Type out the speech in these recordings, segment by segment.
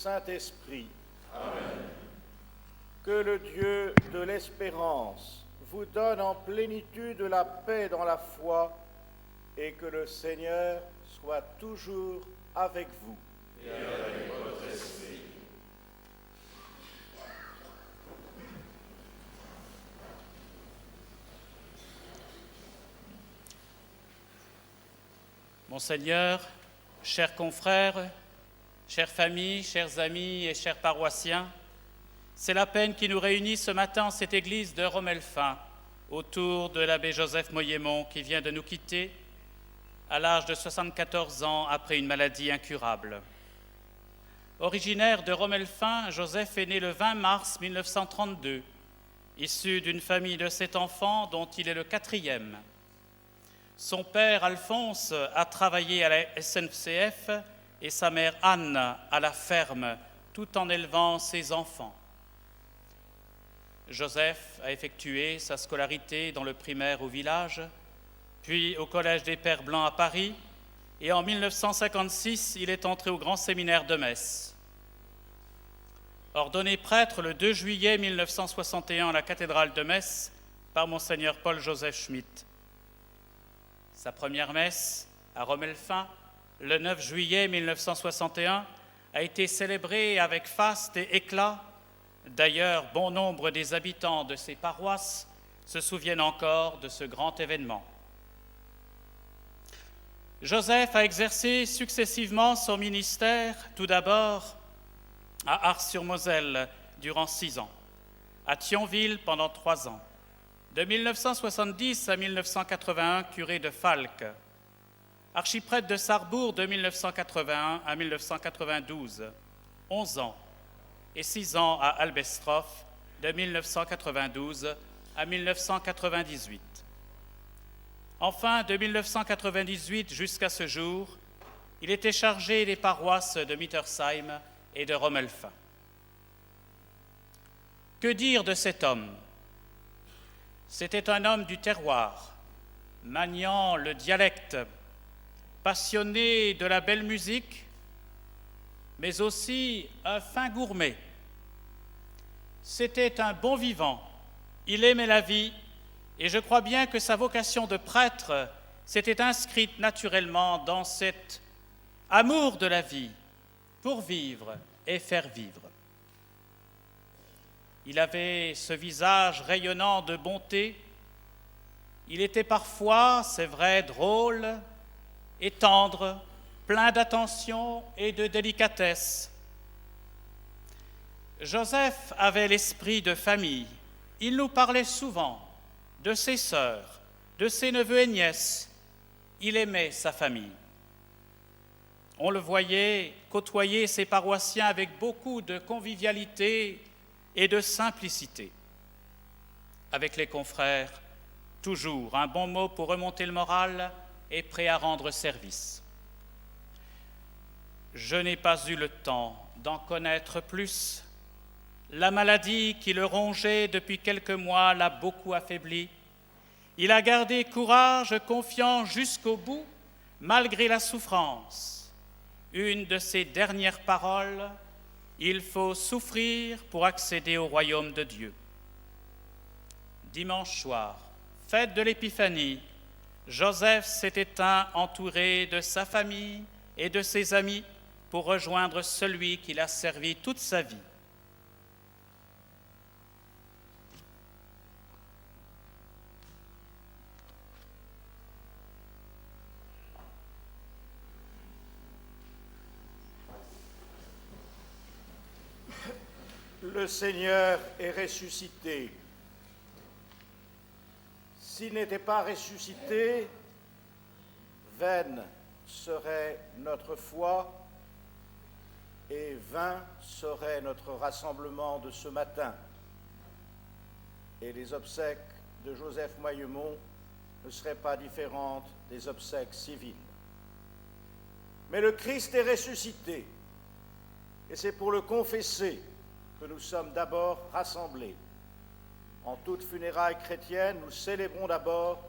Saint-Esprit. Amen. Que le Dieu de l'espérance vous donne en plénitude la paix dans la foi et que le Seigneur soit toujours avec vous. Et avec votre esprit. Monseigneur, chers confrères, chères familles, chers amis et chers paroissiens, c'est la peine qui nous réunit ce matin en cette église de Romelfin, autour de l'abbé Joseph Moyémon qui vient de nous quitter à l'âge de 74 ans après une maladie incurable. Originaire de Romelfin, Joseph est né le 20 mars 1932, issu d'une famille de 7 enfants dont il est le 4e. Son père, Alphonse, a travaillé à la SNCF et sa mère, Anne, à la ferme, tout en élevant ses enfants. Joseph a effectué sa scolarité dans le primaire au village, puis au Collège des Pères Blancs à Paris, et en 1956, il est entré au Grand Séminaire de Metz. Ordonné prêtre le 2 juillet 1961 à la cathédrale de Metz par Monseigneur Paul-Joseph Schmitt. Sa première messe, à Romelfin, le 9 juillet 1961, a été célébrée avec faste et éclat. D'ailleurs, bon nombre des habitants de ces paroisses se souviennent encore de ce grand événement. Joseph a exercé successivement son ministère, tout d'abord à Ars-sur-Moselle durant 6 ans, à Thionville pendant 3 ans, de 1970 à 1981, curé de Falques, archiprêtre de Sarrebourg de 1981 à 1992, 11 ans, et 6 ans à Albestroff de 1992 à 1998. Enfin, de 1998 jusqu'à ce jour, il était chargé des paroisses de Mittersheim et de Romelfin. Que dire de cet homme ? C'était un homme du terroir, maniant le dialecte, passionné de la belle musique, mais aussi un fin gourmet. C'était un bon vivant, il aimait la vie, et je crois bien que sa vocation de prêtre s'était inscrite naturellement dans cet amour de la vie, pour vivre et faire vivre. Il avait ce visage rayonnant de bonté. Il était parfois, c'est vrai, drôle et tendre, plein d'attention et de délicatesse. Joseph avait l'esprit de famille. Il nous parlait souvent de ses sœurs, de ses neveux et nièces. Il aimait sa famille. On le voyait côtoyer ses paroissiens avec beaucoup de convivialité et de simplicité. Avec les confrères, toujours un bon mot pour remonter le moral et prêt à rendre service. Je n'ai pas eu le temps d'en connaître plus. La maladie qui le rongeait depuis quelques mois l'a beaucoup affaibli. Il a gardé courage, confiant jusqu'au bout, malgré la souffrance. Une de ses dernières paroles: il faut souffrir pour accéder au royaume de Dieu. Dimanche soir, fête de l'Épiphanie, Joseph s'est éteint entouré de sa famille et de ses amis pour rejoindre celui qu'il a servi toute sa vie. Le Seigneur est ressuscité. S'il n'était pas ressuscité, vaine serait notre foi et vain serait notre rassemblement de ce matin. Et les obsèques de Joseph Moyémon ne seraient pas différentes des obsèques civiles. Mais le Christ est ressuscité, et c'est pour le confesser que nous sommes d'abord rassemblés. En toute funéraille chrétienne, nous célébrons d'abord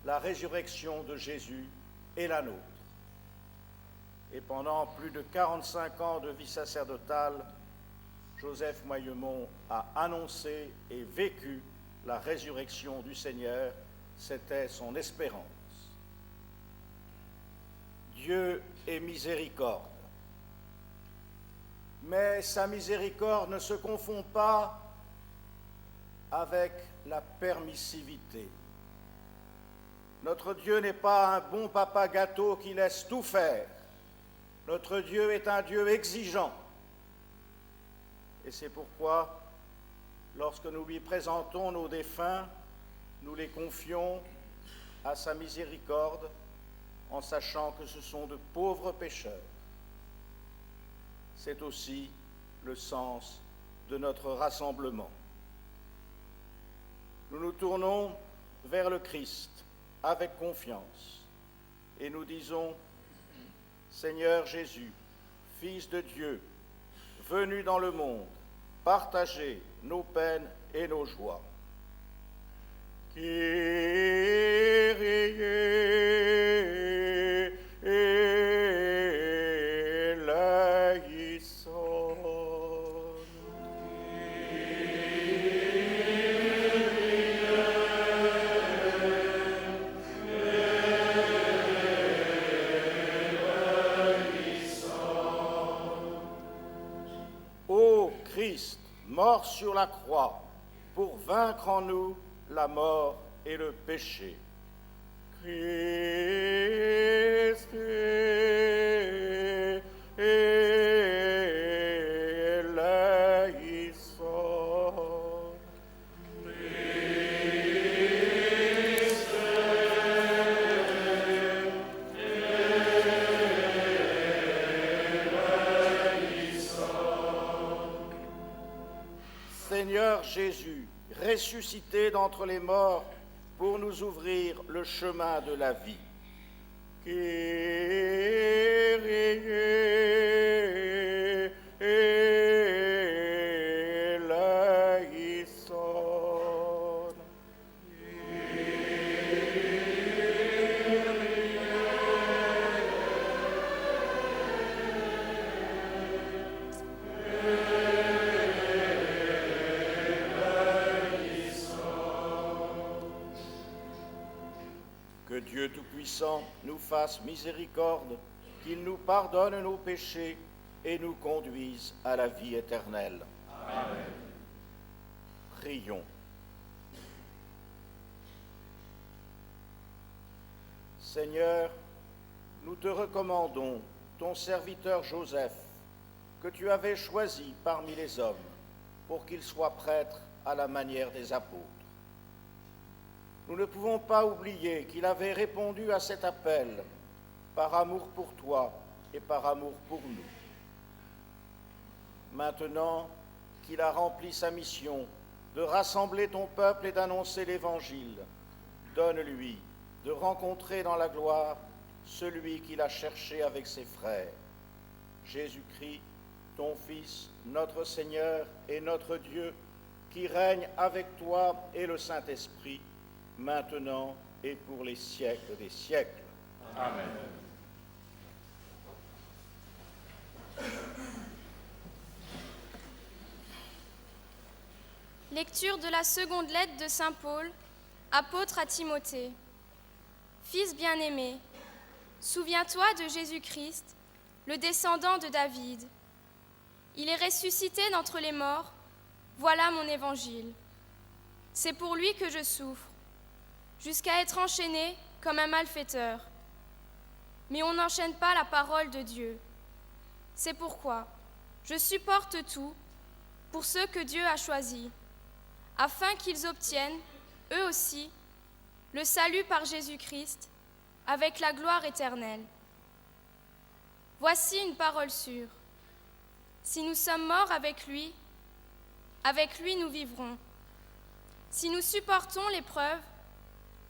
la résurrection de Jésus et la nôtre. et pendant plus de 45 ans de vie sacerdotale, Joseph Moillemont a annoncé et vécu la résurrection du Seigneur. C'était son espérance. Dieu est miséricorde. Mais sa miséricorde ne se confond pas avec la permissivité. Notre Dieu n'est pas un bon papa gâteau qui laisse tout faire. Notre Dieu est un Dieu exigeant. Et c'est pourquoi, lorsque nous lui présentons nos défunts, nous les confions à sa miséricorde, en sachant que ce sont de pauvres pécheurs. C'est aussi le sens de notre rassemblement. Nous nous tournons vers le Christ avec confiance et nous disons: Seigneur Jésus, Fils de Dieu, venu dans le monde, partager nos peines et nos joies. Ô Christ, mort sur la croix, pour vaincre en nous la mort et le péché. Christ eleison. Seigneur Jésus, ressuscité d'entre les morts pour nous ouvrir le chemin de la vie. Kyrie eleison. Que Dieu Tout-Puissant nous fasse miséricorde, qu'il nous pardonne nos péchés et nous conduise à la vie éternelle. Amen. Prions. Seigneur, nous te recommandons ton serviteur Joseph, que tu avais choisi parmi les hommes pour qu'il soit prêtre à la manière des apôtres. Nous ne pouvons pas oublier qu'il avait répondu à cet appel par amour pour toi et par amour pour nous. Maintenant qu'il a rempli sa mission de rassembler ton peuple et d'annoncer l'Évangile, donne-lui de rencontrer dans la gloire celui qu'il a cherché avec ses frères, Jésus-Christ, ton Fils, notre Seigneur et notre Dieu, qui règne avec toi et le Saint-Esprit, maintenant et pour les siècles des siècles. Amen. Lecture de la seconde lettre de saint Paul, apôtre à Timothée. Fils bien-aimé, souviens-toi de Jésus-Christ, le descendant de David. Il est ressuscité d'entre les morts, voilà mon évangile. C'est pour lui que je souffre, jusqu'à être enchaîné comme un malfaiteur. Mais on n'enchaîne pas la parole de Dieu. C'est pourquoi je supporte tout pour ceux que Dieu a choisis, afin qu'ils obtiennent, eux aussi, le salut par Jésus-Christ, avec la gloire éternelle. Voici une parole sûre. Si nous sommes morts avec lui nous vivrons. Si nous supportons l'épreuve,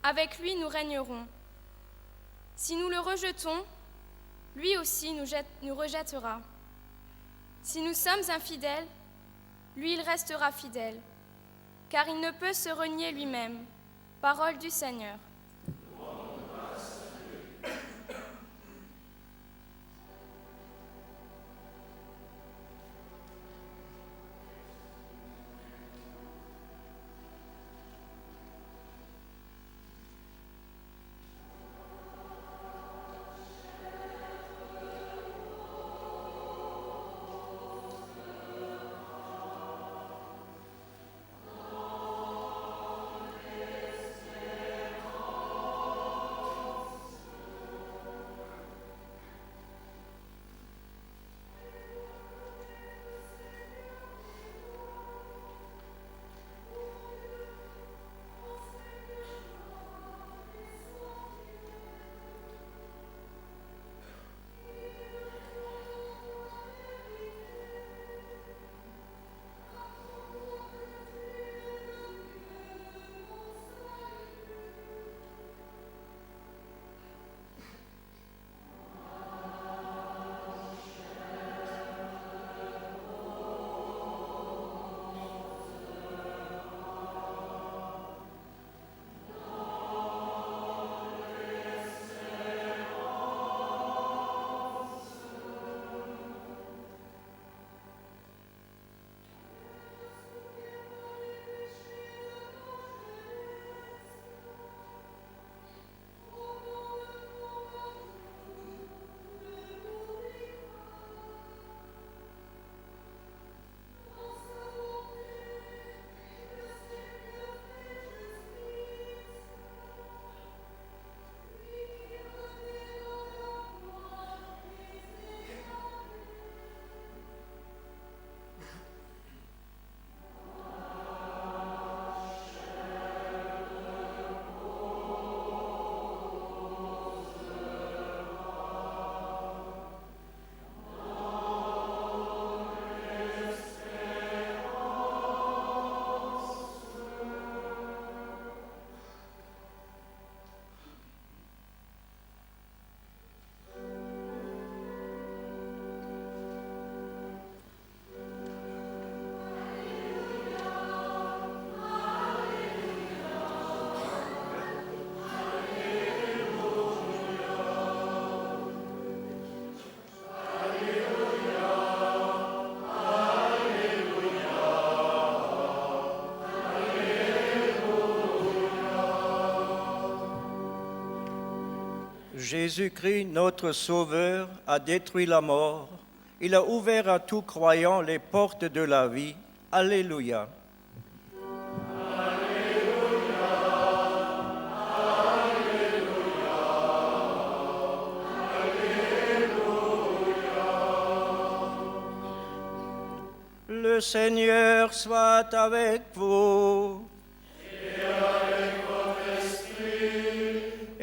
avec lui nous régnerons. Si nous le rejetons, lui aussi nous rejettera. Si nous sommes infidèles, lui il restera fidèle, car il ne peut se renier lui-même. Parole du Seigneur. Jésus-Christ, notre Sauveur, a détruit la mort. Il a ouvert à tout croyant les portes de la vie. Alléluia. Le Seigneur soit avec vous. Et avec votre esprit.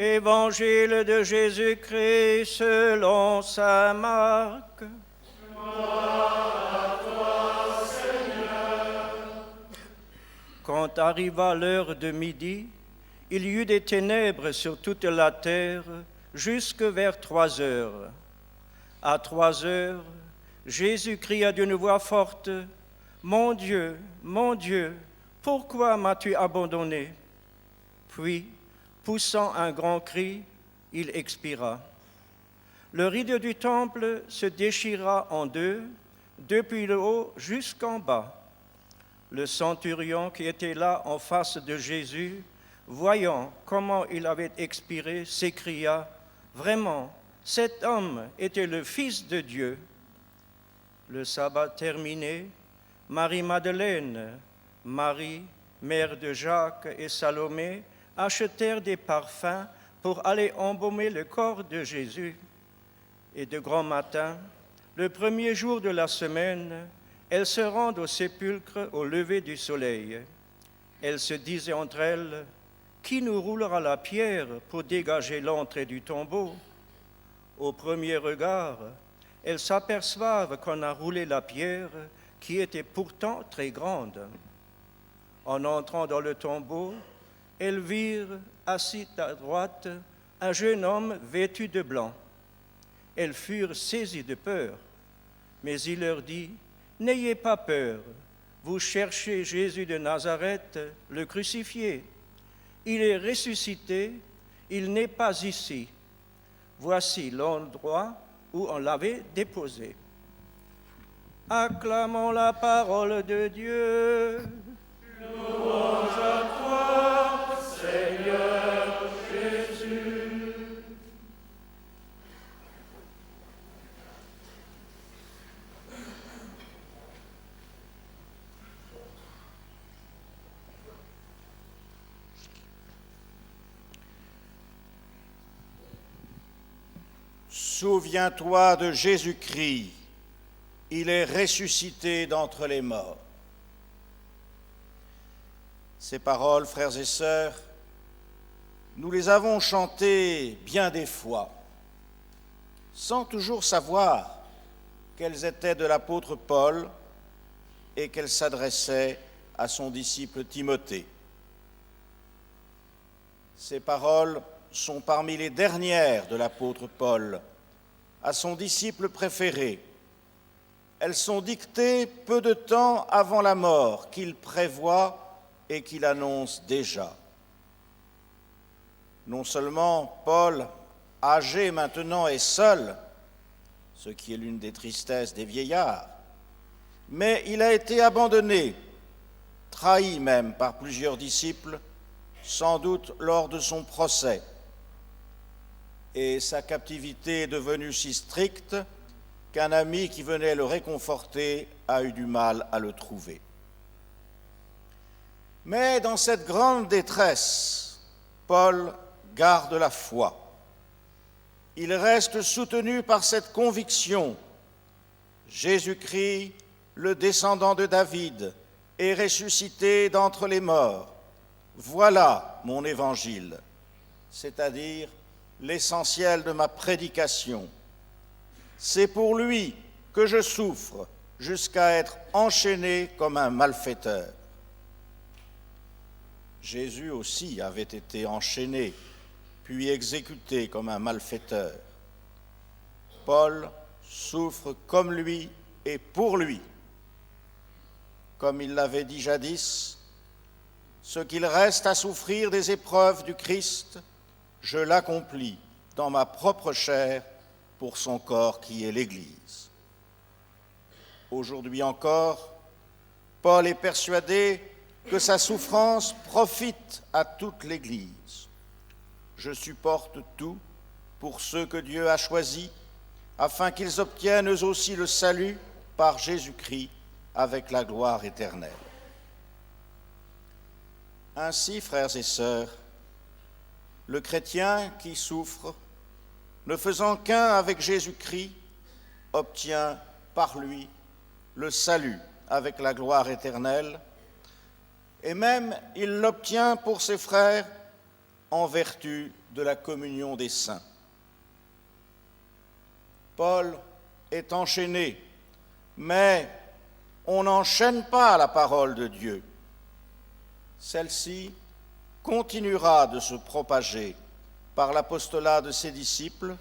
Évangile de Jésus-Christ selon saint Marc. Gloire à toi, Seigneur. Quand arriva l'heure de midi, il y eut des ténèbres sur toute la terre jusque vers 3 heures. À 3 heures, Jésus cria d'une voix forte, « Mon Dieu, pourquoi m'as-tu abandonné ?» Puis, poussant un grand cri, il expira. Le rideau du temple se déchira en deux, depuis le haut jusqu'en bas. Le centurion qui était là en face de Jésus, voyant comment il avait expiré, s'écria, « Vraiment, cet homme était le Fils de Dieu. » Le sabbat terminé, Marie-Madeleine, Marie, mère de Jacques et Salomé, achetèrent des parfums pour aller embaumer le corps de Jésus. Et de grand matin, le premier jour de la semaine, elles se rendent au sépulcre au lever du soleil. Elles se disaient entre elles, « Qui nous roulera la pierre pour dégager l'entrée du tombeau ?» Au premier regard, elles s'aperçoivent qu'on a roulé la pierre qui était pourtant très grande. En entrant dans le tombeau, elles virent, assis à droite, un jeune homme vêtu de blanc. Elles furent saisies de peur, mais il leur dit, « N'ayez pas peur, vous cherchez Jésus de Nazareth, le crucifié. Il est ressuscité, il n'est pas ici. Voici l'endroit où on l'avait déposé. » Acclamons la parole de Dieu. Louange à toi, Seigneur Jésus. Souviens-toi de Jésus-Christ, il est ressuscité d'entre les morts. Ces paroles, frères et sœurs, nous les avons chantées bien des fois, sans toujours savoir qu'elles étaient de l'apôtre Paul et qu'elles s'adressaient à son disciple Timothée. Ces paroles sont parmi les dernières de l'apôtre Paul, à son disciple préféré. Elles sont dictées peu de temps avant la mort qu'il prévoit et qu'il annonce déjà. Non seulement Paul, âgé maintenant, est seul, ce qui est l'une des tristesses des vieillards, mais il a été abandonné, trahi même par plusieurs disciples, sans doute lors de son procès. Et sa captivité est devenue si stricte qu'un ami qui venait le réconforter a eu du mal à le trouver. Mais dans cette grande détresse, Paul garde la foi. Il reste soutenu par cette conviction. Jésus-Christ, le descendant de David, est ressuscité d'entre les morts. Voilà mon évangile, c'est-à-dire l'essentiel de ma prédication. C'est pour lui que je souffre jusqu'à être enchaîné comme un malfaiteur. Jésus aussi avait été enchaîné, puis exécuté comme un malfaiteur. Paul souffre comme lui et pour lui. Comme il l'avait dit jadis, ce qu'il reste à souffrir des épreuves du Christ, je l'accomplis dans ma propre chair pour son corps qui est l'Église. Aujourd'hui encore, Paul est persuadé que sa souffrance profite à toute l'Église. Je supporte tout pour ceux que Dieu a choisis, afin qu'ils obtiennent eux aussi le salut par Jésus-Christ avec la gloire éternelle. Ainsi, frères et sœurs, le chrétien qui souffre, ne faisant qu'un avec Jésus-Christ, obtient par lui le salut avec la gloire éternelle, et même il l'obtient pour ses frères en vertu de la communion des saints. Paul est enchaîné, mais on n'enchaîne pas la parole de Dieu. Celle-ci continuera de se propager par l'apostolat de ses disciples,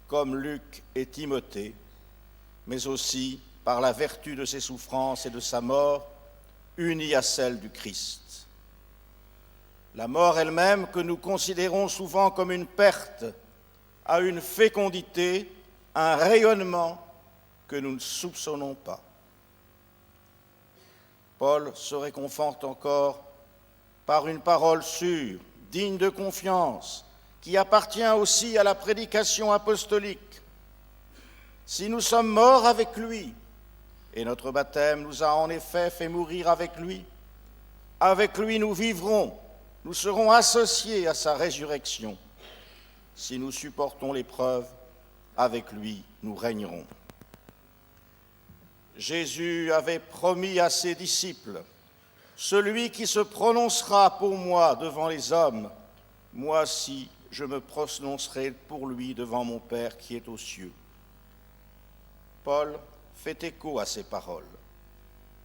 comme Luc et Timothée, mais aussi par la vertu de ses souffrances et de sa mort, unie à celle du Christ. La mort elle-même, que nous considérons souvent comme une perte, a une fécondité, un rayonnement que nous ne soupçonnons pas. Paul se réconforte encore par une parole sûre, digne de confiance, qui appartient aussi à la prédication apostolique. Si nous sommes morts avec lui, et notre baptême nous a en effet fait mourir avec lui nous vivrons, nous serons associés à sa résurrection. Si nous supportons l'épreuve, avec lui nous régnerons. Jésus avait promis à ses disciples: celui qui se prononcera pour moi devant les hommes, moi aussi je me prononcerai pour lui devant mon Père qui est aux cieux. Paul fait écho à ces paroles.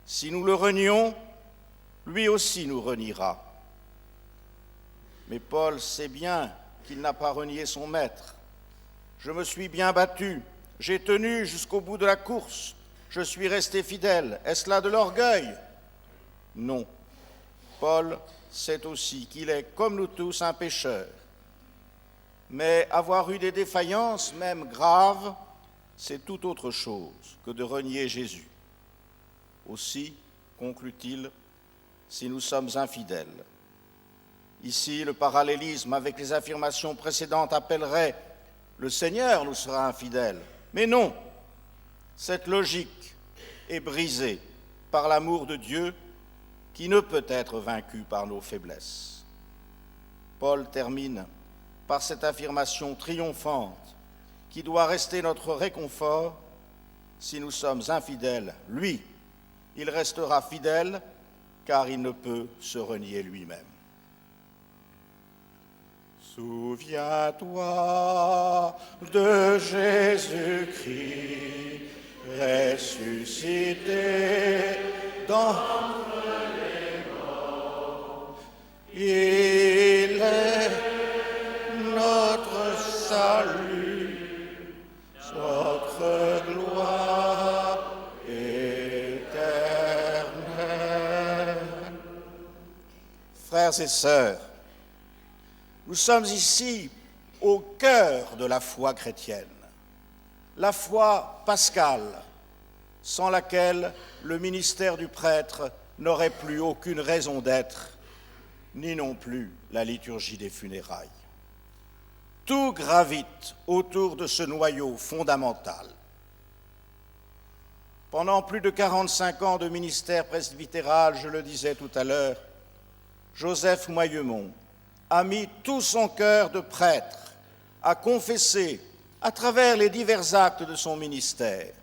Si nous le renions, lui aussi nous reniera. Mais Paul sait bien qu'il n'a pas renié son maître. Je me suis bien battu, j'ai tenu jusqu'au bout de la course, je suis resté fidèle. Est-ce là de l'orgueil? Non. Paul sait aussi qu'il est, comme nous tous, un pécheur. Mais avoir eu des défaillances, même graves, c'est tout autre chose que de renier Jésus. Aussi, conclut-il, si nous sommes infidèles. Ici, le parallélisme avec les affirmations précédentes appellerait « le Seigneur nous sera infidèle ». Mais non, cette logique est brisée par l'amour de Dieu qui ne peut être vaincu par nos faiblesses. Paul termine par cette affirmation triomphante qui doit rester notre réconfort. Si nous sommes infidèles, lui, il restera fidèle car il ne peut se renier lui-même. Souviens-toi de Jésus-Christ, ressuscité d'entre les morts. Il est notre salut, notre gloire éternelle. Frères et sœurs, nous sommes ici au cœur de la foi chrétienne, la foi pascale, sans laquelle le ministère du prêtre n'aurait plus aucune raison d'être, ni non plus la liturgie des funérailles. Tout gravite autour de ce noyau fondamental. Pendant plus de 45 ans de ministère presbytéral, je le disais tout à l'heure, Joseph Moyemont a mis tout son cœur de prêtre à confesser, à travers les divers actes de son ministère,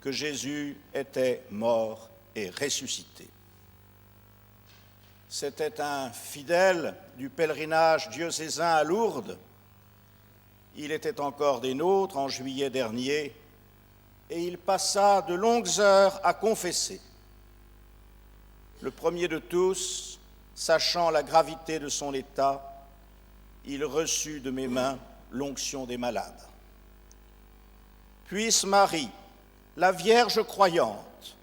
que Jésus était mort et ressuscité. C'était un fidèle du pèlerinage diocésain à Lourdes. Il était encore des nôtres en juillet dernier et il passa de longues heures à confesser. Le premier de tous, sachant la gravité de son état, il reçut de mes mains l'onction des malades. Puisse Marie, la Vierge croyante,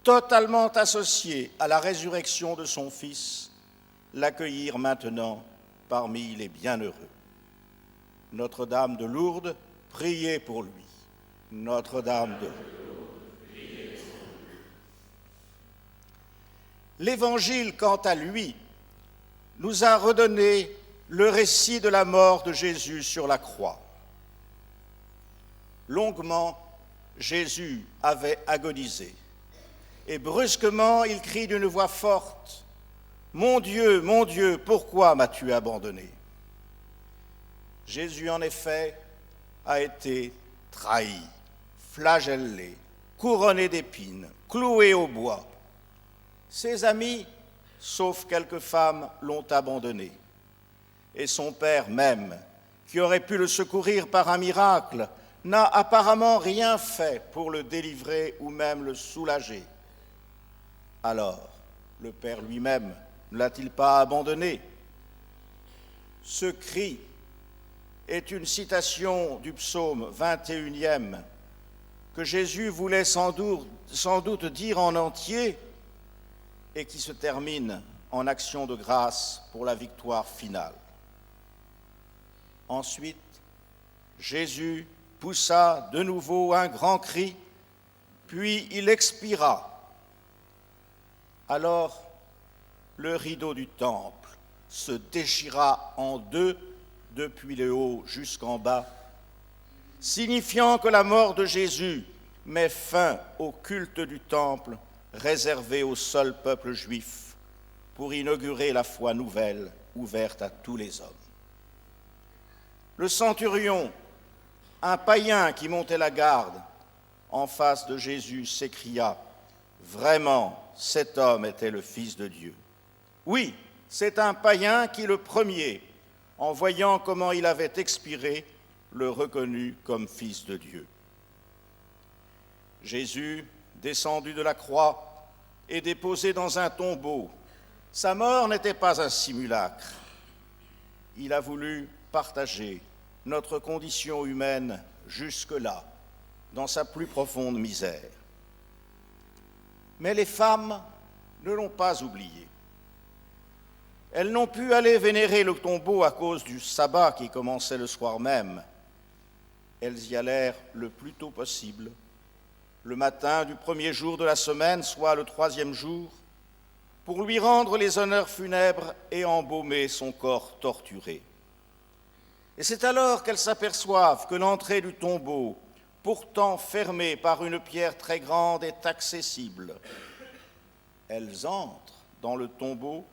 totalement associée à la résurrection de son Fils, l'accueillir maintenant parmi les bienheureux. Notre-Dame de Lourdes, priez pour lui. Notre-Dame de Lourdes. L'Évangile, quant à lui, nous a redonné le récit de la mort de Jésus sur la croix. longuement, Jésus avait agonisé. Et brusquement, il crie d'une voix forte, « Mon Dieu, pourquoi m'as-tu abandonné ?» Jésus, en effet, a été trahi, flagellé, couronné d'épines, cloué au bois. Ses amis, sauf quelques femmes, l'ont abandonné. Et son père même, qui aurait pu le secourir par un miracle, n'a apparemment rien fait pour le délivrer ou même le soulager. Alors, le père lui-même ne l'a-t-il pas abandonné? Ce cri est une citation du psaume 21e que Jésus voulait sans doute dire en entier et qui se termine en action de grâce pour la victoire finale. Ensuite, Jésus poussa de nouveau un grand cri, puis il expira. Alors, le rideau du temple se déchira en deux depuis le haut jusqu'en bas, signifiant que la mort de Jésus met fin au culte du temple réservé au seul peuple juif pour inaugurer la foi nouvelle ouverte à tous les hommes. Le centurion, un païen qui montait la garde en face de Jésus, s'écria « Vraiment, cet homme était le Fils de Dieu. » Oui, c'est un païen qui, le premier, en voyant comment il avait expiré, le reconnut comme Fils de Dieu. Jésus, descendu de la croix et déposé dans un tombeau, sa mort n'était pas un simulacre. Il a voulu partager notre condition humaine jusque-là, dans sa plus profonde misère. Mais les femmes ne l'ont pas oublié. Elles n'ont pu aller vénérer le tombeau à cause du sabbat qui commençait le soir même. Elles y allèrent le plus tôt possible, le matin du premier jour de la semaine, soit le 3e jour, pour lui rendre les honneurs funèbres et embaumer son corps torturé. Et c'est alors qu'elles s'aperçoivent que l'entrée du tombeau, pourtant fermée par une pierre très grande, est accessible. Elles entrent dans le tombeau,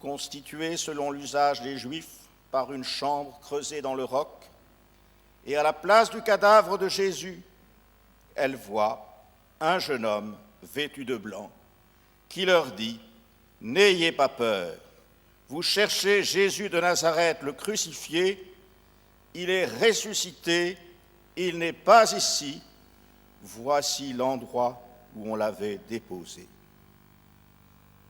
constitué selon l'usage des Juifs par une chambre creusée dans le roc, et à la place du cadavre de Jésus, elles voient un jeune homme vêtu de blanc qui leur dit « N'ayez pas peur, vous cherchez Jésus de Nazareth, le crucifié, il est ressuscité, il n'est pas ici, voici l'endroit où on l'avait déposé. »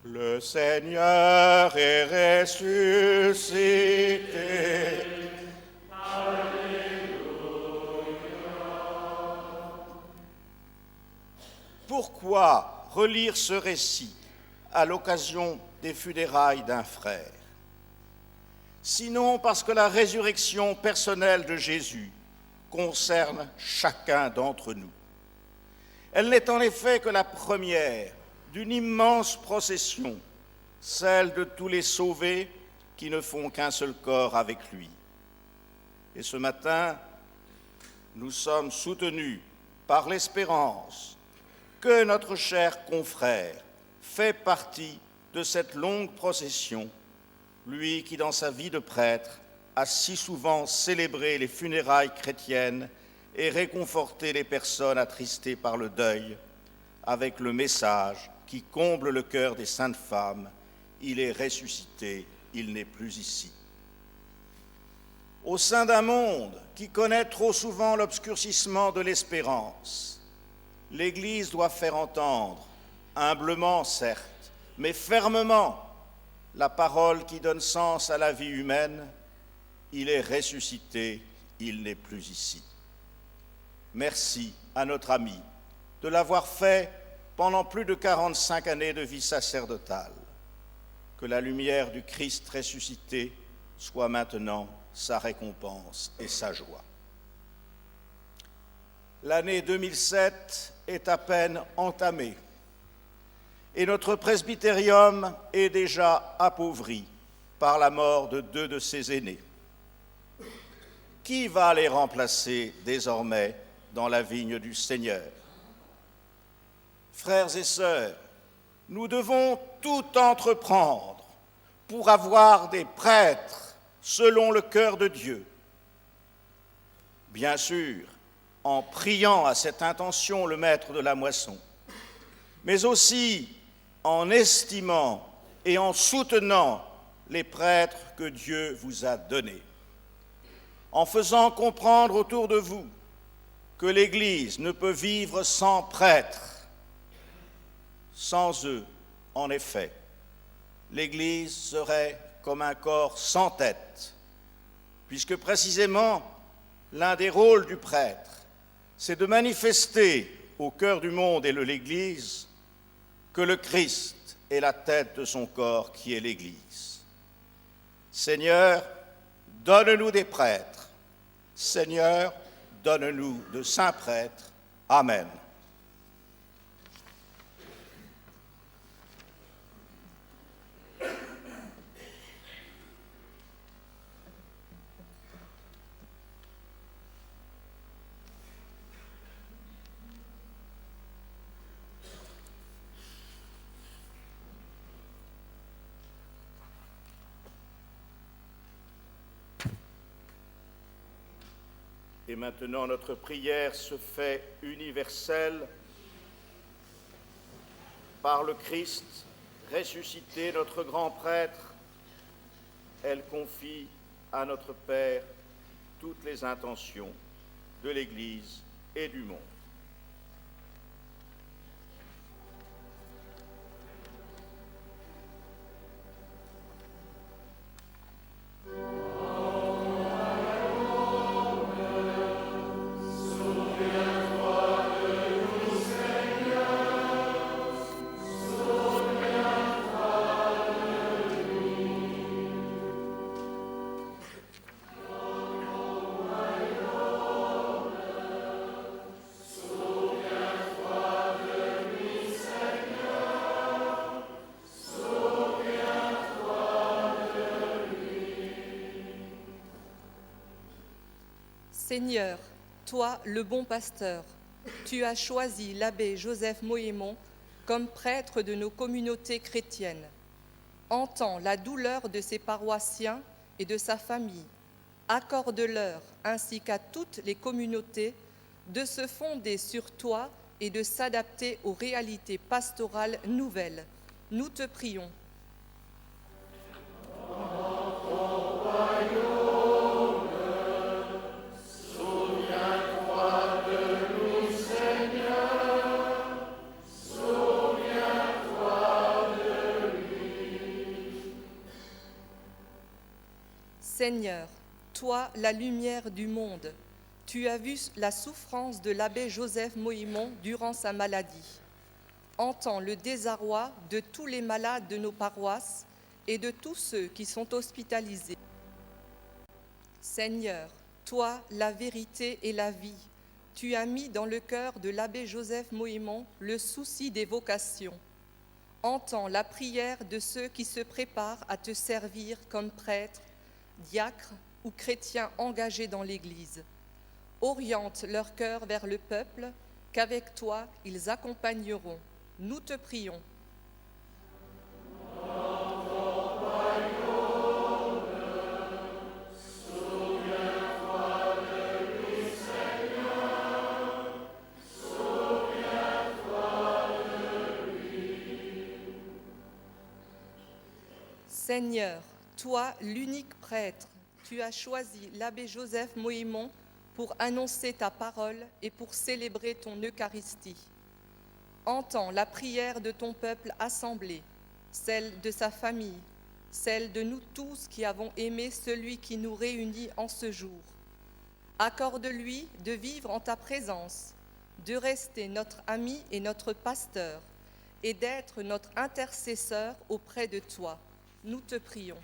Le Seigneur est ressuscité. Pourquoi relire ce récit à l'occasion des funérailles d'un frère? Sinon parce que la résurrection personnelle de Jésus concerne chacun d'entre nous. Elle n'est en effet que la première d'une immense procession, celle de tous les sauvés qui ne font qu'un seul corps avec lui. Et ce matin, nous sommes soutenus par l'espérance que notre cher confrère fait partie de cette longue procession, lui qui, dans sa vie de prêtre, a si souvent célébré les funérailles chrétiennes et réconforté les personnes attristées par le deuil, avec le message qui comble le cœur des saintes femmes, « Il est ressuscité, il n'est plus ici ». Au sein d'un monde qui connaît trop souvent l'obscurcissement de l'espérance, l'Église doit faire entendre, humblement certes, mais fermement, la parole qui donne sens à la vie humaine, « Il est ressuscité, il n'est plus ici ». Merci à notre ami de l'avoir fait pendant plus de 45 années de vie sacerdotale. Que la lumière du Christ ressuscité soit maintenant sa récompense et sa joie. L'année 2007 est à peine entamée et notre presbytérium est déjà appauvri par la mort de 2 de ses aînés. Qui va les remplacer désormais dans la vigne du Seigneur. Frères et sœurs, nous devons tout entreprendre pour avoir des prêtres selon le cœur de Dieu. Bien sûr, en priant à cette intention le maître de la moisson, mais aussi en estimant et en soutenant les prêtres que Dieu vous a donnés, en faisant comprendre autour de vous que l'Église ne peut vivre sans prêtres. Sans eux, en effet, l'Église serait comme un corps sans tête, puisque précisément l'un des rôles du prêtre, c'est de manifester au cœur du monde et de l'Église que le Christ est la tête de son corps qui est l'Église. Seigneur, donne-nous des prêtres. Seigneur, donne-nous de saints prêtres. Amen. Et maintenant, notre prière se fait universelle par le Christ ressuscité, notre grand prêtre. Elle confie à notre Père toutes les intentions de l'Église et du monde. Seigneur, toi, le bon pasteur, tu as choisi l'abbé Joseph Mohémon comme prêtre de nos communautés chrétiennes. Entends la douleur de ses paroissiens et de sa famille. Accorde-leur, ainsi qu'à toutes les communautés, de se fonder sur toi et de s'adapter aux réalités pastorales nouvelles. Nous te prions. Seigneur, toi, la lumière du monde, tu as vu la souffrance de l'abbé Joseph Mohémon durant sa maladie. Entends le désarroi de tous les malades de nos paroisses et de tous ceux qui sont hospitalisés. Seigneur, toi, la vérité et la vie, tu as mis dans le cœur de l'abbé Joseph Mohémon le souci des vocations. Entends la prière de ceux qui se préparent à te servir comme prêtres, diacres ou chrétiens engagés dans l'Église. Oriente leur cœur vers le peuple, qu'avec toi ils accompagneront. Nous te prions. Seigneur, toi, l'unique prêtre, tu as choisi l'abbé Joseph Mohémon pour annoncer ta parole et pour célébrer ton Eucharistie. Entends la prière de ton peuple assemblé, celle de sa famille, celle de nous tous qui avons aimé celui qui nous réunit en ce jour. Accorde-lui de vivre en ta présence, de rester notre ami et notre pasteur, et d'être notre intercesseur auprès de toi. Nous te prions.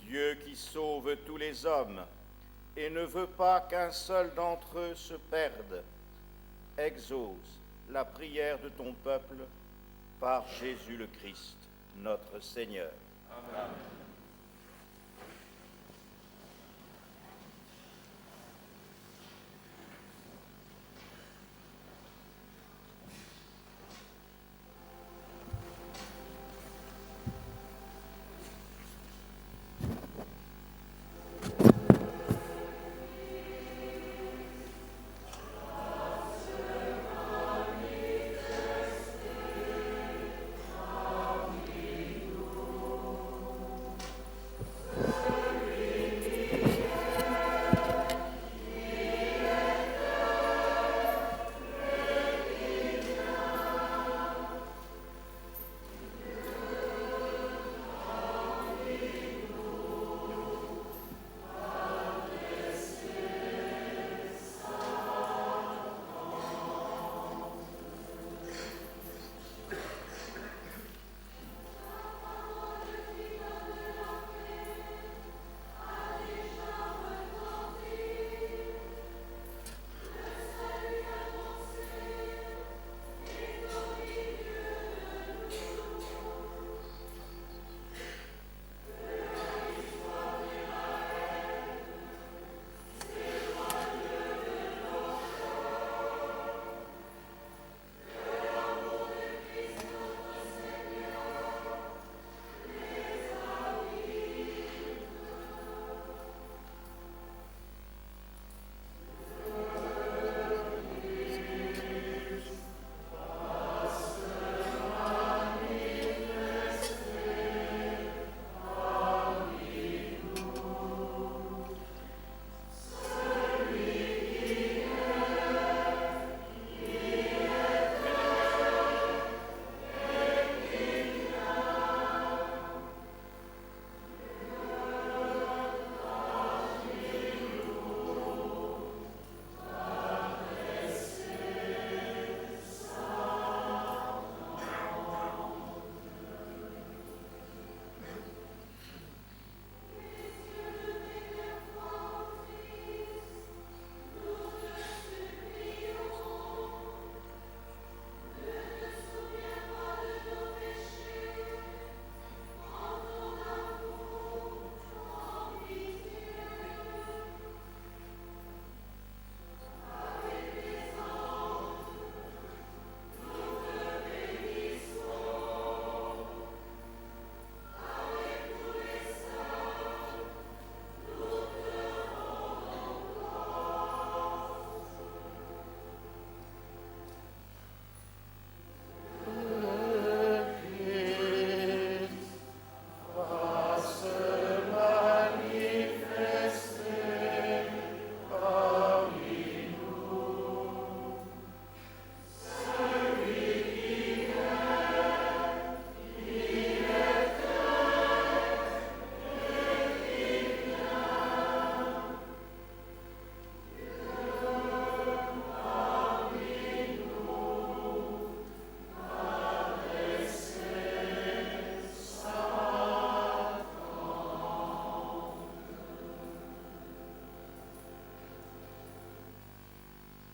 Dieu qui sauve tous les hommes, et ne veut pas qu'un seul d'entre eux se perde. Exauce la prière de ton peuple par Jésus le Christ, notre Seigneur. Amen.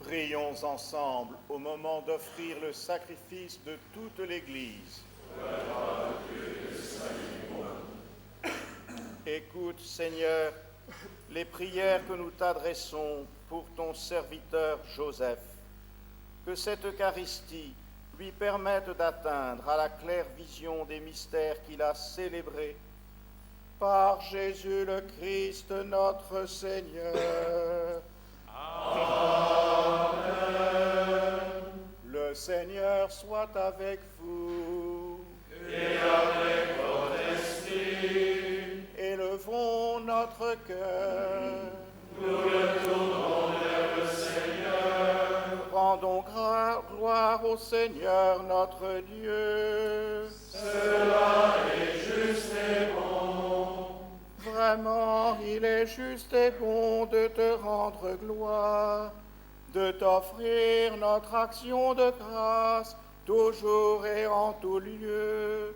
Prions ensemble au moment d'offrir le sacrifice de toute l'Église. Écoute, Seigneur, les prières que nous t'adressons pour ton serviteur Joseph. Que cette Eucharistie lui permette d'atteindre à la claire vision des mystères qu'il a célébrés. Par Jésus le Christ, notre Seigneur. Amen. Le Seigneur soit avec vous. Et avec votre esprit. Élevons notre cœur. Nous le tournons vers le Seigneur. Rendons gloire au Seigneur notre Dieu. Cela est juste et bon. Vraiment, il est juste et bon de te rendre gloire, de t'offrir notre action de grâce, toujours et en tout lieu.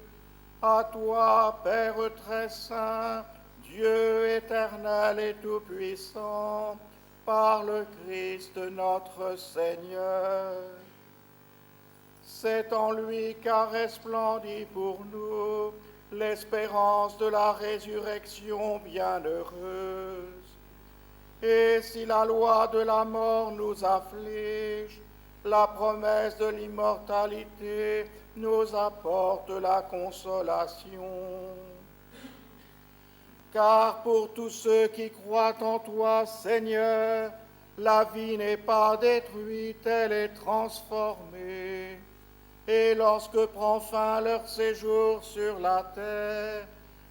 À toi, Père très saint, Dieu éternel et tout-puissant, par le Christ notre Seigneur. C'est en lui qu'a resplendi pour nous l'espérance de la résurrection bienheureuse. Et si la loi de la mort nous afflige, la promesse de l'immortalité nous apporte la consolation. Car pour tous ceux qui croient en toi, Seigneur, la vie n'est pas détruite, elle est transformée. Et lorsque prend fin leur séjour sur la terre,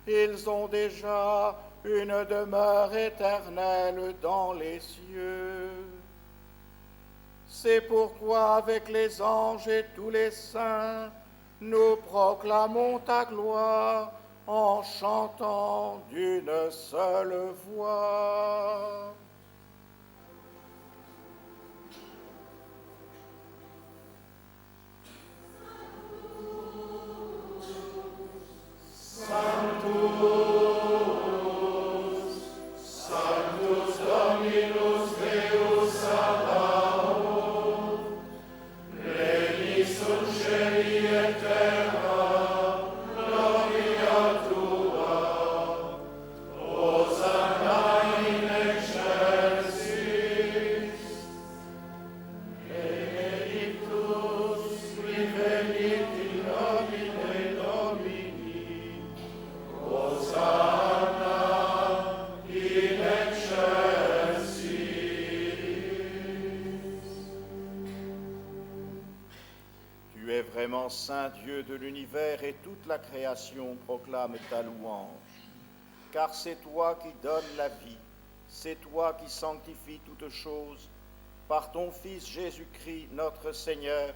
ils ont déjà une demeure éternelle dans les cieux. C'est pourquoi avec les anges et tous les saints, nous proclamons ta gloire en chantant d'une seule voix. Saint Dieu de l'univers, et toute la création proclame ta louange. Car c'est toi qui donnes la vie, c'est toi qui sanctifies toutes choses, par ton Fils Jésus-Christ, notre Seigneur,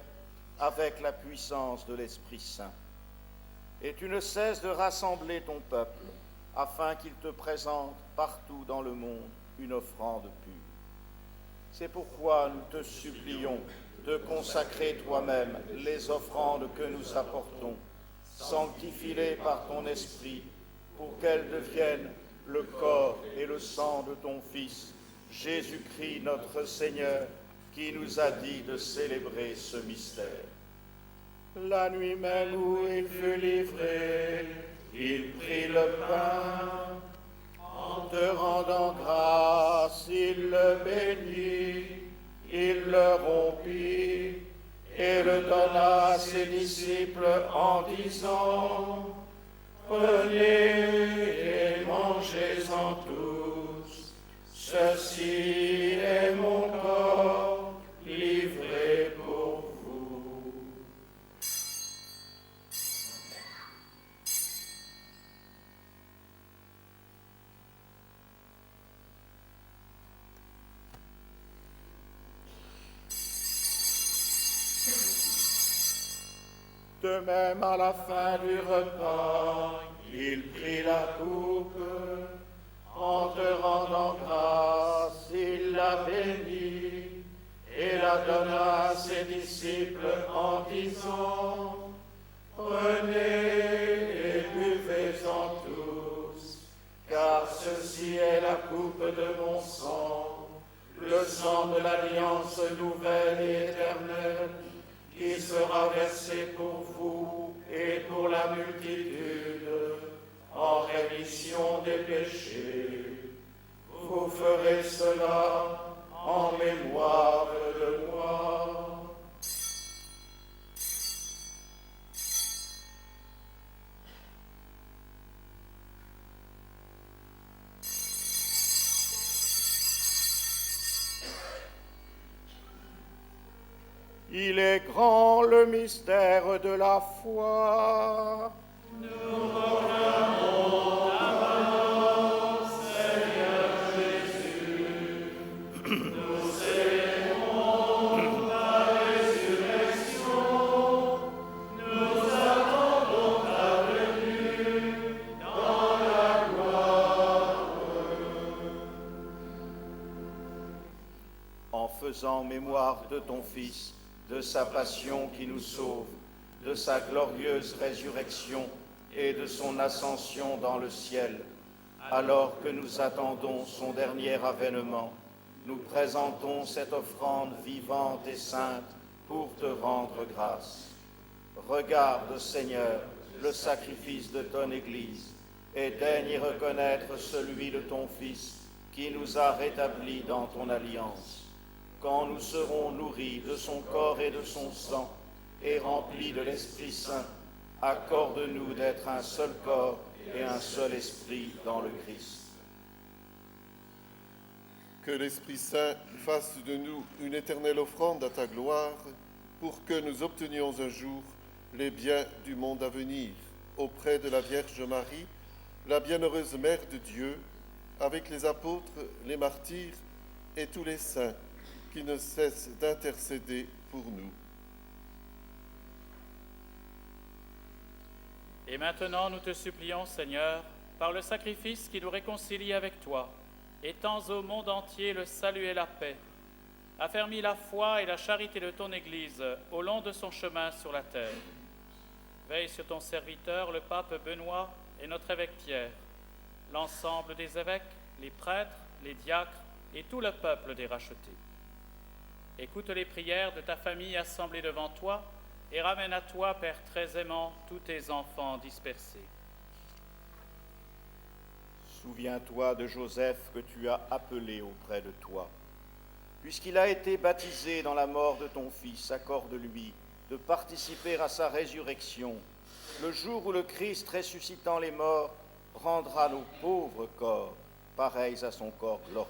avec la puissance de l'Esprit Saint. Et tu ne cesses de rassembler ton peuple, afin qu'il te présente partout dans le monde une offrande pure. C'est pourquoi nous te supplions de consacrer toi-même les offrandes que nous apportons. Sanctifie-les par ton esprit, pour qu'elles deviennent le corps et le sang de ton Fils, Jésus-Christ notre Seigneur, qui nous a dit de célébrer ce mystère. La nuit même où il fut livré, il prit le pain. En te rendant grâce, il le bénit. Il le rompit et le donna à ses disciples en disant, « Prenez et mangez-en tous, ceci est mon corps livré pour vous. » De même, à la fin du repas, il prit la coupe. En te rendant grâce, il la bénit et la donna à ses disciples en disant, « Prenez et buvez-en tous, car ceci est la coupe de mon sang, le sang de l'alliance nouvelle et éternelle, qui sera versé pour vous et pour la multitude en rémission des péchés. Vous ferez cela en mémoire de moi. » Il est grand le mystère de la foi. Nous proclamons ta mort, Seigneur Jésus. Nous célébrons ta résurrection. Nous attendons ta venue dans la gloire. En faisant mémoire de ton Fils, de sa passion qui nous sauve, de sa glorieuse résurrection et de son ascension dans le ciel, alors que nous attendons son dernier avènement, nous présentons cette offrande vivante et sainte pour te rendre grâce. Regarde, Seigneur, le sacrifice de ton Église, et daigne y reconnaître celui de ton Fils, qui nous a rétablis dans ton alliance. Quand nous serons nourris de son corps et de son sang, et remplis de l'Esprit Saint, accorde-nous d'être un seul corps et un seul esprit dans le Christ. Que l'Esprit Saint fasse de nous une éternelle offrande à ta gloire, pour que nous obtenions un jour les biens du monde à venir, auprès de la Vierge Marie, la bienheureuse Mère de Dieu, avec les apôtres, les martyrs et tous les saints qui ne cessent d'intercéder pour nous. Et maintenant, nous te supplions, Seigneur, par le sacrifice qui nous réconcilie avec toi, étends au monde entier le salut et la paix. Affermis la foi et la charité de ton Église au long de son chemin sur la terre. Veille sur ton serviteur, le pape Benoît et notre évêque Pierre, l'ensemble des évêques, les prêtres, les diacres et tout le peuple des rachetés. Écoute les prières de ta famille assemblée devant toi et ramène à toi, Père très aimant, tous tes enfants dispersés. Souviens-toi de Joseph que tu as appelé auprès de toi. Puisqu'il a été baptisé dans la mort de ton Fils, accorde-lui de participer à sa résurrection, le jour où le Christ, ressuscitant les morts, rendra nos pauvres corps pareils à son corps glorieux.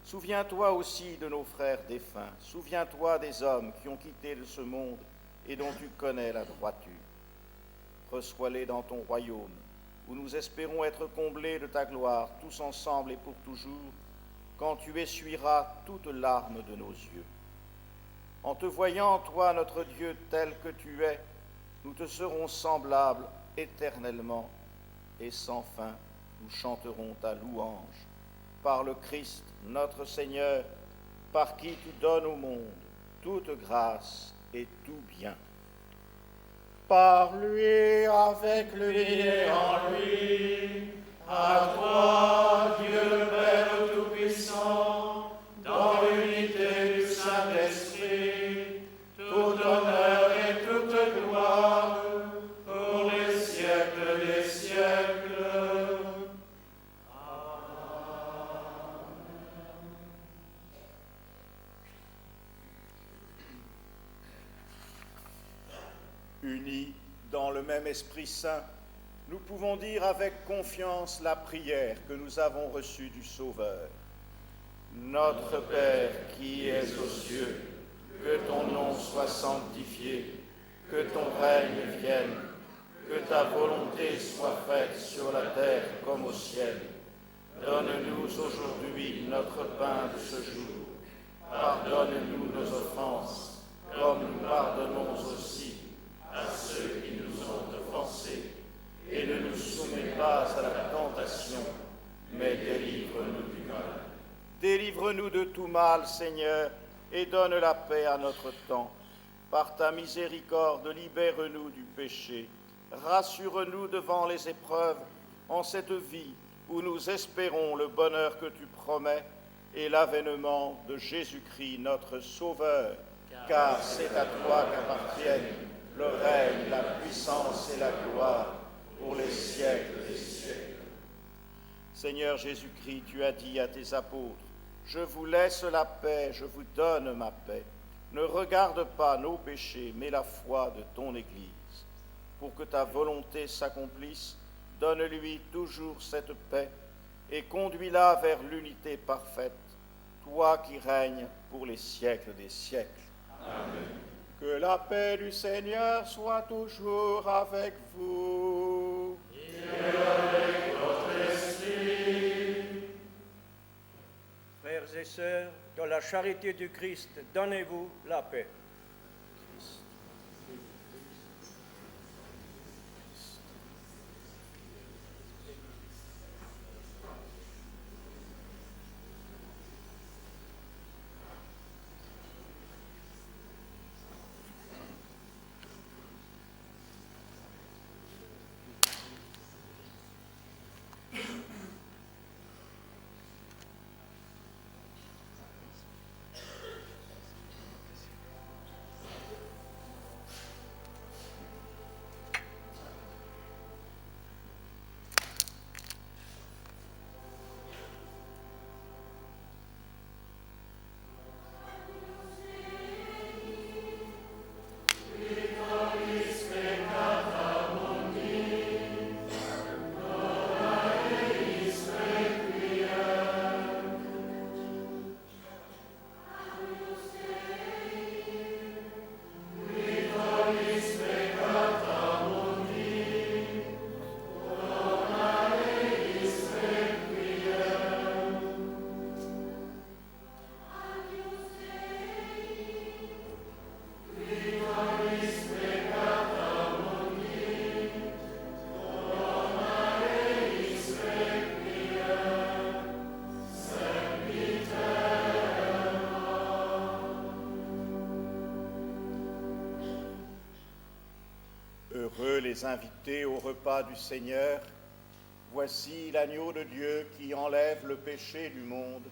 Souviens-toi aussi de nos frères défunts, souviens-toi des hommes qui ont quitté de ce monde et dont tu connais la droiture. Reçois-les dans ton royaume, où nous espérons être comblés de ta gloire, tous ensemble et pour toujours, quand tu essuieras toute larme de nos yeux. En te voyant, toi, notre Dieu, tel que tu es, nous te serons semblables éternellement, et sans fin, nous chanterons ta louange. Par le Christ, notre Seigneur, par qui tu donnes au monde toute grâce et tout bien. Par lui, avec lui et en lui, à toi, Dieu le Père Tout-Puissant, dans l'unité du Saint-Esprit, tout honneur et toute gloire, pour les siècles des siècles. Unis dans le même Esprit Saint, nous pouvons dire avec confiance la prière que nous avons reçue du Sauveur. Notre Père qui es aux cieux, que ton nom soit sanctifié, que ton règne vienne, que ta volonté soit faite sur la terre comme au ciel. Donne-nous aujourd'hui notre pain de ce jour. Pardonne-nous nos offenses, comme nous pardonnons aussi à ceux qui nous ont offensés, et ne nous soumets pas à la tentation, mais délivre-nous du mal. Délivre-nous de tout mal, Seigneur, et donne la paix à notre temps. Par ta miséricorde, libère-nous du péché. Rassure-nous devant les épreuves en cette vie où nous espérons le bonheur que tu promets et l'avènement de Jésus-Christ, notre Sauveur, car c'est à toi qu'appartiennent le règne, la puissance et la gloire pour les siècles des siècles. Seigneur Jésus-Christ, tu as dit à tes apôtres, « Je vous laisse la paix, je vous donne ma paix. Ne regarde pas nos péchés, mais la foi de ton Église. Pour que ta volonté s'accomplisse, donne-lui toujours cette paix et conduis-la vers l'unité parfaite, toi qui règnes pour les siècles des siècles. Amen. Que la paix du Seigneur soit toujours avec vous. Et avec votre esprit. Frères et sœurs, dans la charité du Christ, donnez-vous la paix. Heureux les invités au repas du Seigneur. Voici l'agneau de Dieu qui enlève le péché du monde.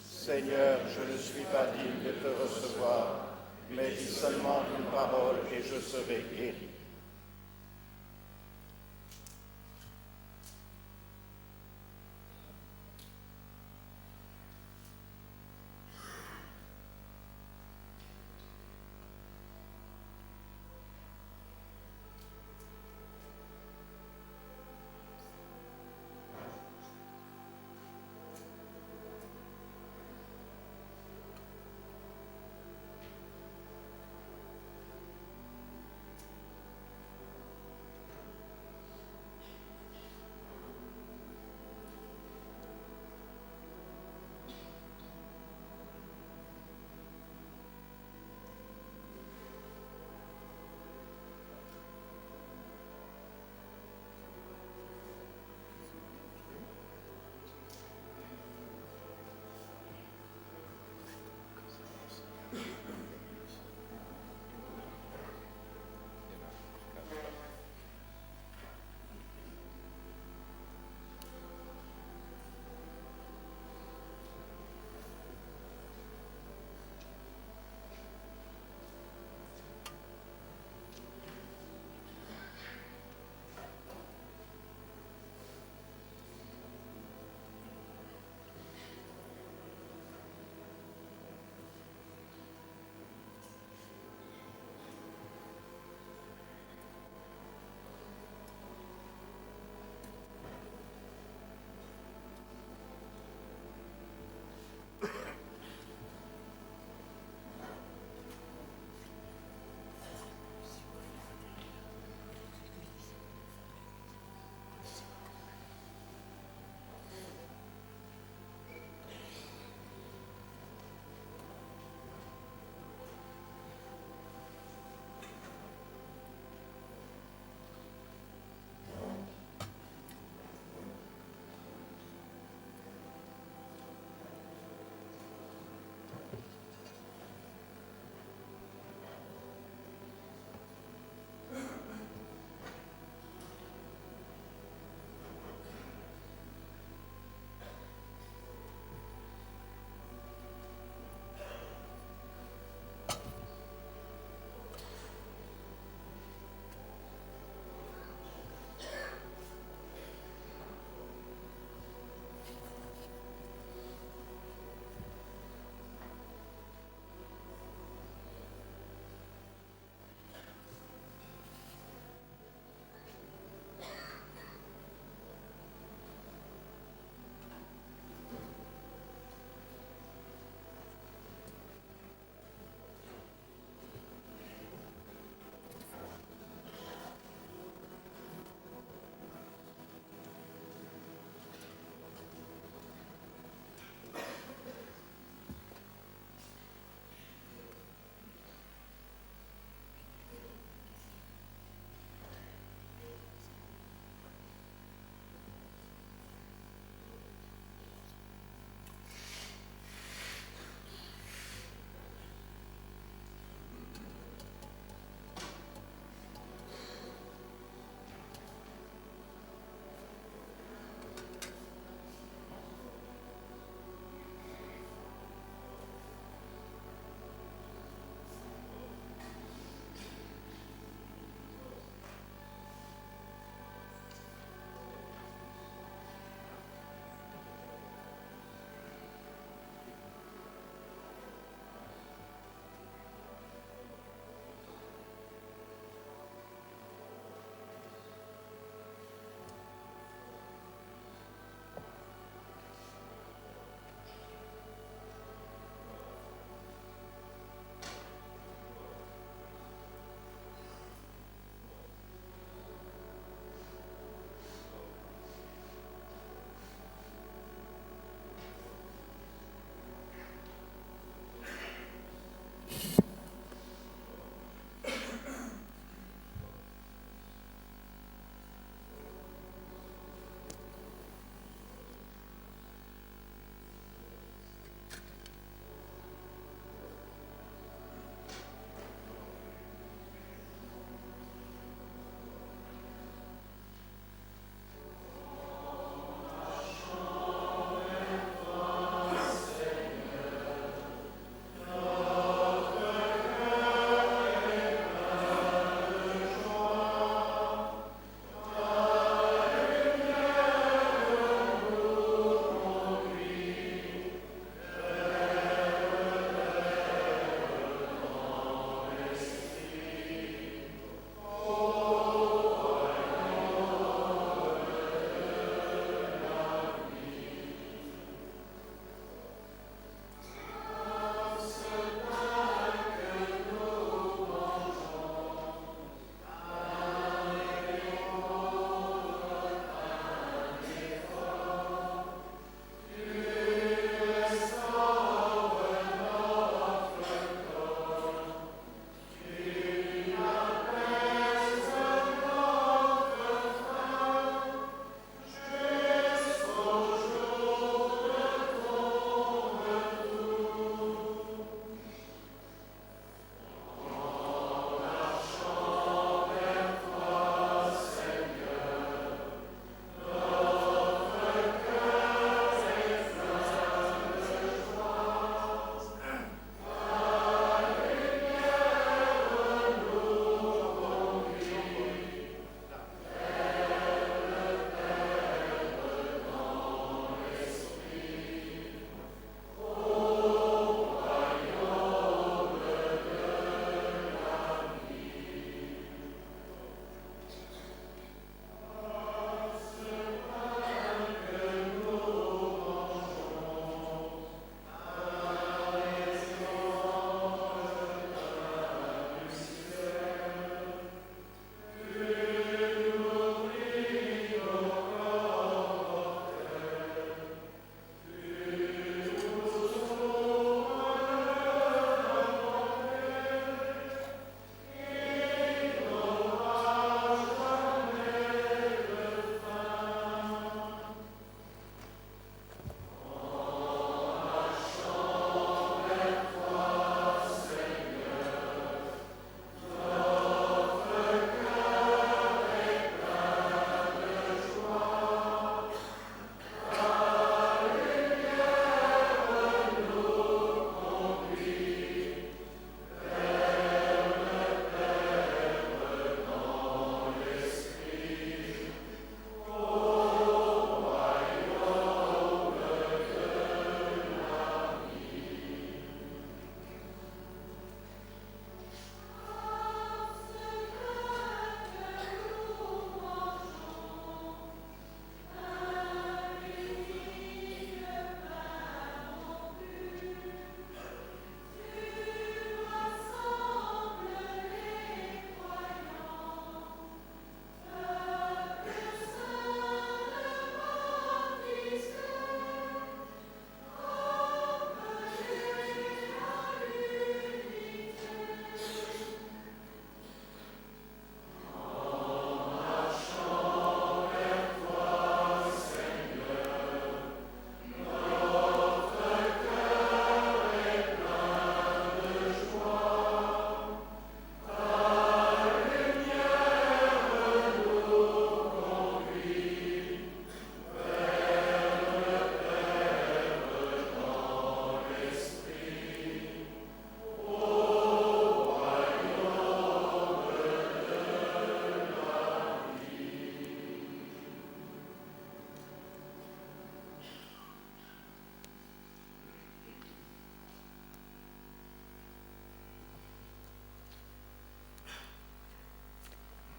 Seigneur, je ne suis pas digne de te recevoir, mais dis seulement une parole et je serai guéri.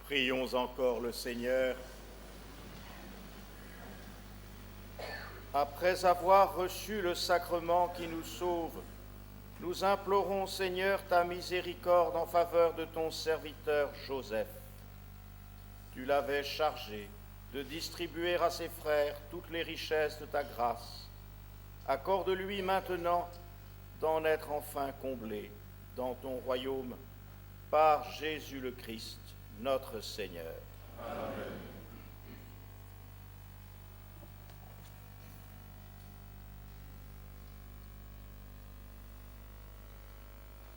Prions encore le Seigneur. Après avoir reçu le sacrement qui nous sauve, nous implorons, Seigneur, ta miséricorde en faveur de ton serviteur Joseph. Tu l'avais chargé de distribuer à ses frères toutes les richesses de ta grâce. Accorde-lui maintenant d'en être enfin comblé dans ton royaume par Jésus le Christ, notre Seigneur. Amen.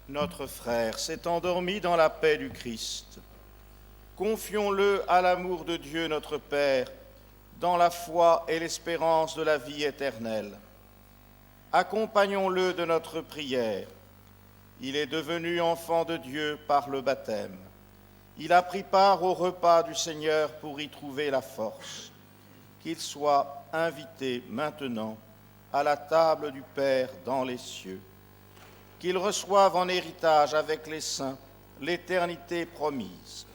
Notre frère s'est endormi dans la paix du Christ. Confions-le à l'amour de Dieu notre Père, dans la foi et l'espérance de la vie éternelle. Accompagnons-le de notre prière. Il est devenu enfant de Dieu par le baptême. Il a pris part au repas du Seigneur pour y trouver la force. Qu'il soit invité maintenant à la table du Père dans les cieux. Qu'il reçoive en héritage avec les saints l'éternité promise.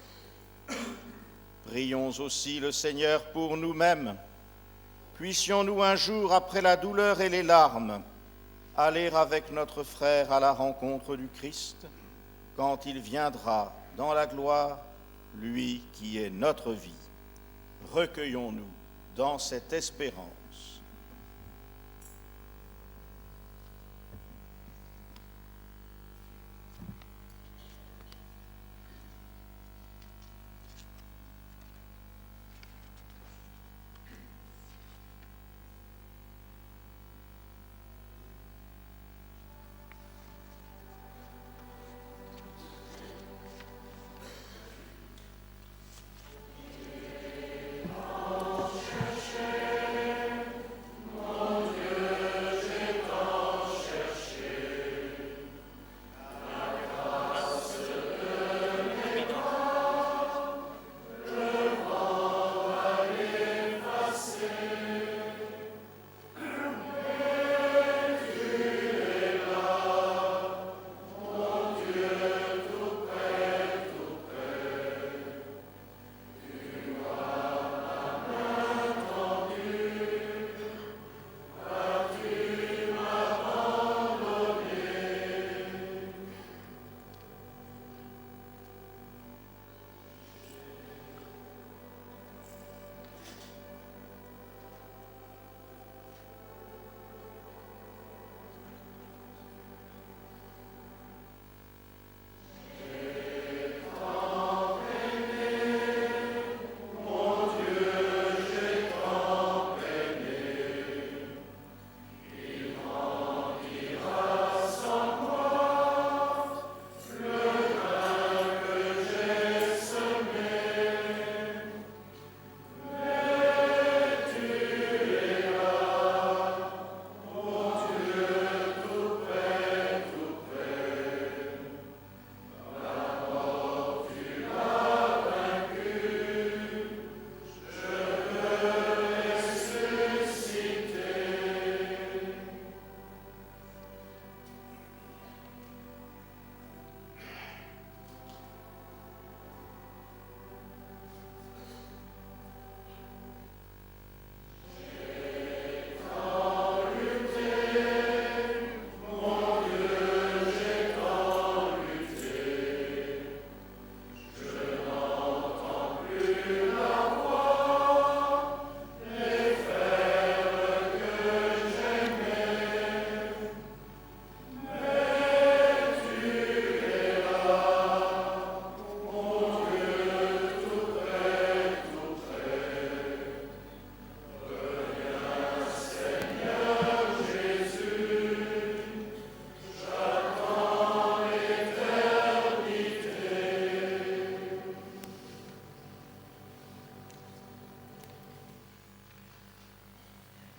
Prions aussi le Seigneur pour nous-mêmes. Puissions-nous un jour, après la douleur et les larmes, aller avec notre frère à la rencontre du Christ, quand il viendra dans la gloire, lui qui est notre vie. Recueillons-nous dans cette espérance.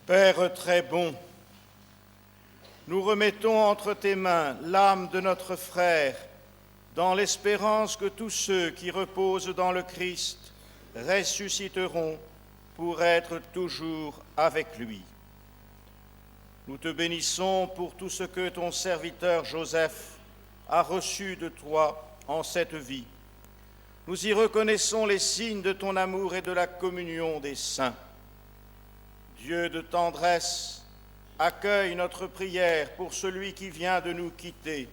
Père très bon, nous remettons entre tes mains l'âme de notre frère, dans l'espérance que tous ceux qui reposent dans le Christ ressusciteront pour être toujours avec lui. Nous te bénissons pour tout ce que ton serviteur Joseph a reçu de toi en cette vie. Nous y reconnaissons les signes de ton amour et de la communion des saints. Dieu de tendresse, accueille notre prière pour celui qui vient de nous quitter.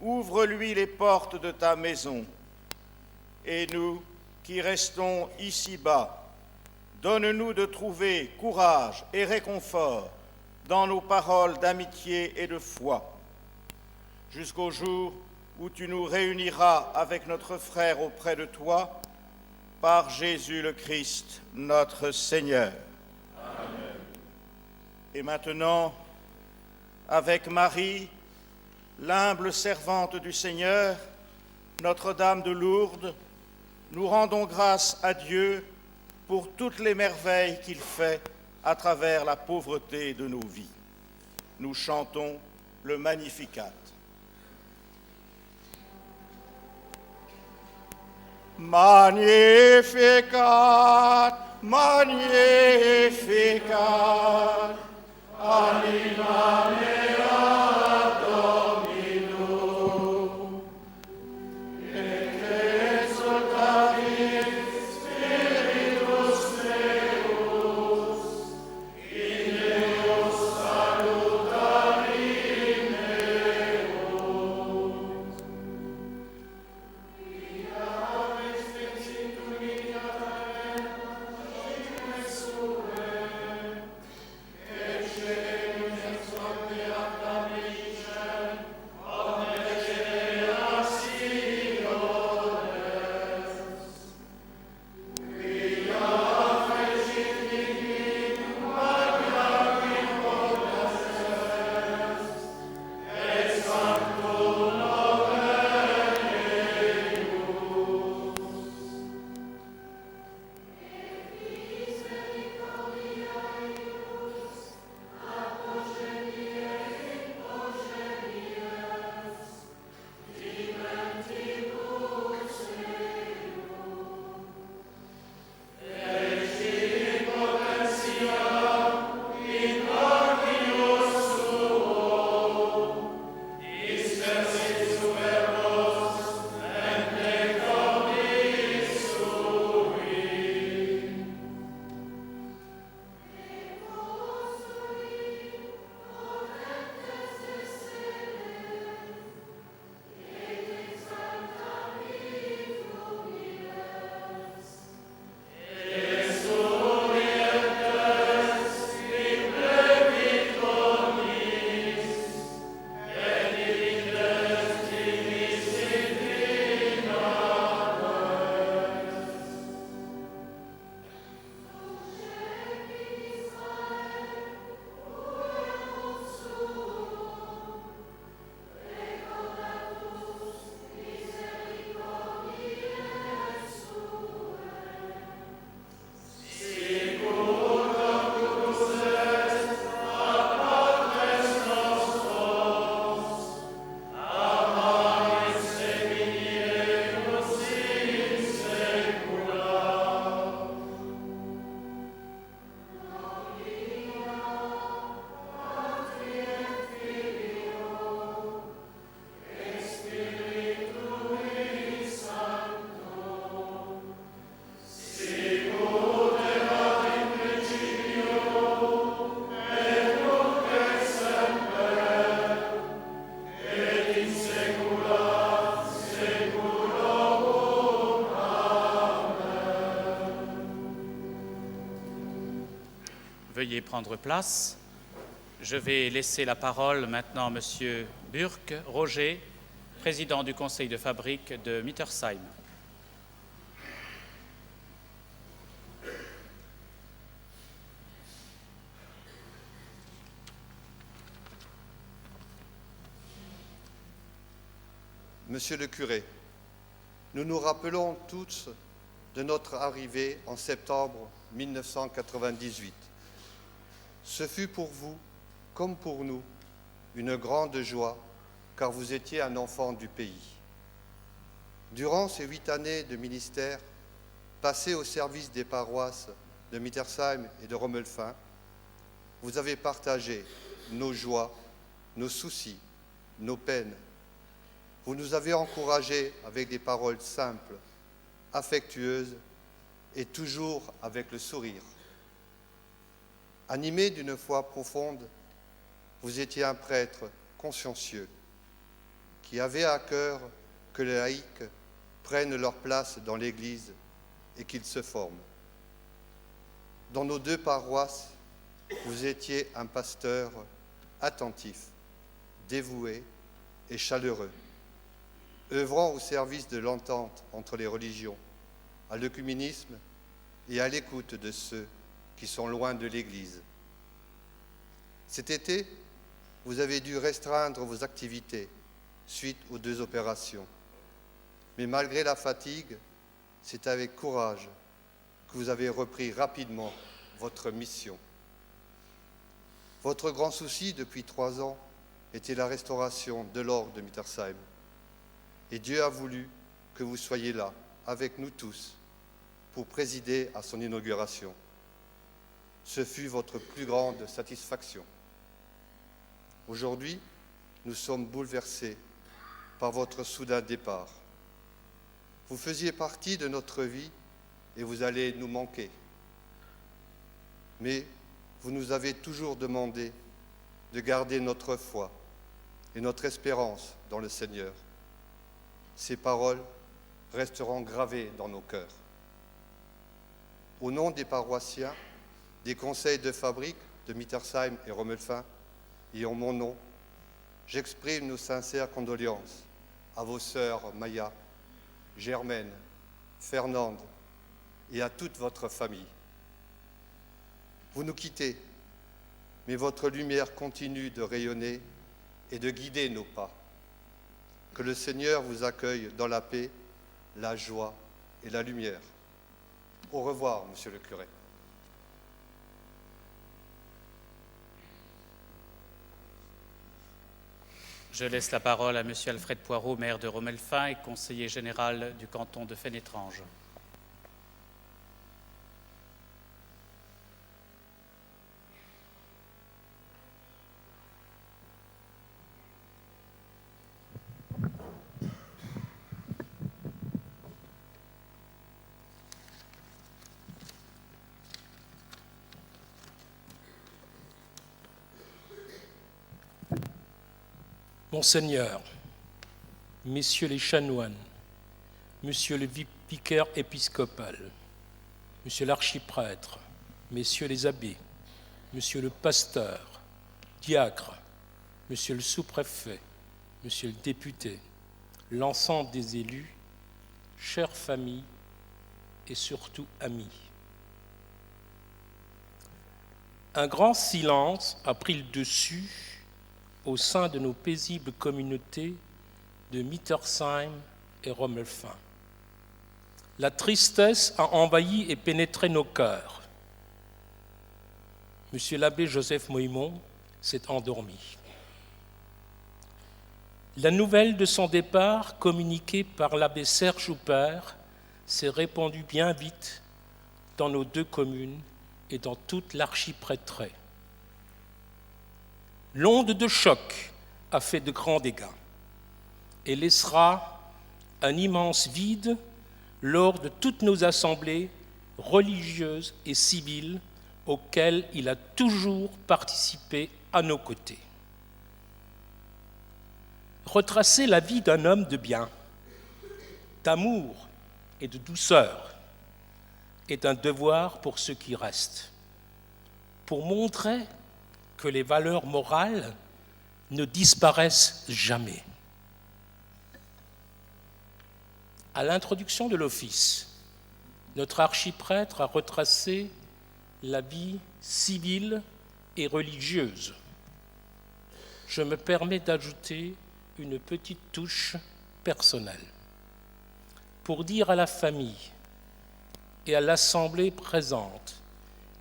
Ouvre-lui les portes de ta maison. Et nous, qui restons ici-bas, donne-nous de trouver courage et réconfort dans nos paroles d'amitié et de foi, jusqu'au jour où tu nous réuniras avec notre frère auprès de toi, par Jésus le Christ, notre Seigneur. Amen. Et maintenant, avec Marie, l'humble servante du Seigneur, Notre-Dame de Lourdes, nous rendons grâce à Dieu pour toutes les merveilles qu'il fait à travers la pauvreté de nos vies. Nous chantons le Magnificat. Magnificat, Magnificat, anima mea Domino, et exultavit Spiritus meus, in Deus salutari meus. Via extensitum mea sue, et celum ex omnia damnation, omne generationes. Via fecit vigim magnaquim potestas, et sanctum nomen eius. Veuillez prendre place. Je vais laisser la parole maintenant à M. Burck Roger, président du conseil de fabrique de Mittersheim. Monsieur le curé, nous nous rappelons tous de notre arrivée en septembre 1998. Ce fut pour vous, comme pour nous, une grande joie, car vous étiez un enfant du pays. Durant ces 8 années de ministère, passées au service des paroisses de Mittersheim et de Rommelfin, vous avez partagé nos joies, nos soucis, nos peines. Vous nous avez encouragés avec des paroles simples, affectueuse et toujours avec le sourire. Animé d'une foi profonde, vous étiez un prêtre consciencieux qui avait à cœur que les laïcs prennent leur place dans l'Église et qu'ils se forment. Dans nos 2 paroisses, vous étiez un pasteur attentif, dévoué et chaleureux, œuvrant au service de l'entente entre les religions, à l'œcuménisme et à l'écoute de ceux qui sont loin de l'Église. Cet été, vous avez dû restreindre vos activités suite aux 2 opérations. Mais malgré la fatigue, c'est avec courage que vous avez repris rapidement votre mission. Votre grand souci depuis 3 ans était la restauration de l'orgue de Mittersheim. Et Dieu a voulu que vous soyez là, avec nous tous, pour présider à son inauguration. Ce fut votre plus grande satisfaction. Aujourd'hui, nous sommes bouleversés par votre soudain départ. Vous faisiez partie de notre vie et vous allez nous manquer. Mais vous nous avez toujours demandé de garder notre foi et notre espérance dans le Seigneur. Ces paroles resteront gravées dans nos cœurs. Au nom des paroissiens, des conseils de fabrique de Mittersheim et Romelfin, et en mon nom, j'exprime nos sincères condoléances à vos sœurs Maya, Germaine, Fernande et à toute votre famille. Vous nous quittez, mais votre lumière continue de rayonner et de guider nos pas. Que le Seigneur vous accueille dans la paix, la joie et la lumière. Au revoir, Monsieur le curé. Je laisse la parole à Monsieur Alfred Poirot, maire de Romelfin et conseiller général du canton de Fénétrange. Monseigneur, Messieurs les chanoines, Monsieur le vicaire épiscopal, Monsieur l'archiprêtre, Messieurs les abbés, Monsieur le pasteur, diacre, Monsieur le sous-préfet, Monsieur le député, l'ensemble des élus, chères familles et surtout amis. Un grand silence a pris le dessus au sein de nos paisibles communautés de Mittersheim et Romelfin. La tristesse a envahi et pénétré nos cœurs. Monsieur l'abbé Joseph Moïmon s'est endormi. La nouvelle de son départ, communiquée par l'abbé Serge Houpert, s'est répandue bien vite dans nos 2 communes et dans toute l'archiprêtrie. L'onde de choc a fait de grands dégâts et laissera un immense vide lors de toutes nos assemblées religieuses et civiles auxquelles il a toujours participé à nos côtés. Retracer la vie d'un homme de bien, d'amour et de douceur est un devoir pour ceux qui restent, pour montrer que les valeurs morales ne disparaissent jamais. À l'introduction de l'office, notre archiprêtre a retracé la vie civile et religieuse. Je me permets d'ajouter une petite touche personnelle pour dire à la famille et à l'assemblée présente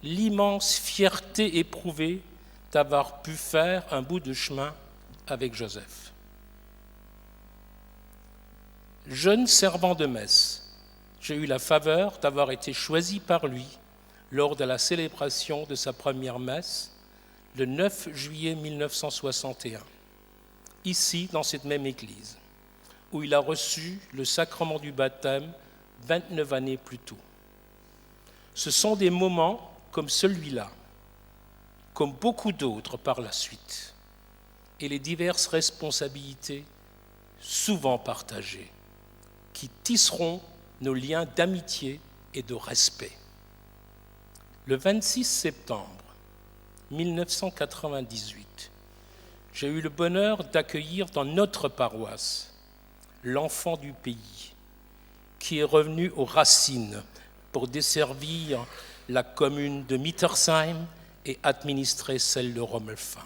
l'immense fierté éprouvée d'avoir pu faire un bout de chemin avec Joseph. Jeune servant de messe, j'ai eu la faveur d'avoir été choisi par lui lors de la célébration de sa première messe le 9 juillet 1961, ici dans cette même église, où il a reçu le sacrement du baptême 29 années plus tôt. Ce sont des moments comme celui-là, comme beaucoup d'autres par la suite, et les diverses responsabilités souvent partagées, qui tisseront nos liens d'amitié et de respect. Le 26 septembre 1998, j'ai eu le bonheur d'accueillir dans notre paroisse l'enfant du pays, qui est revenu aux racines pour desservir la commune de Mittersheim et administrer celle de Rommelfin,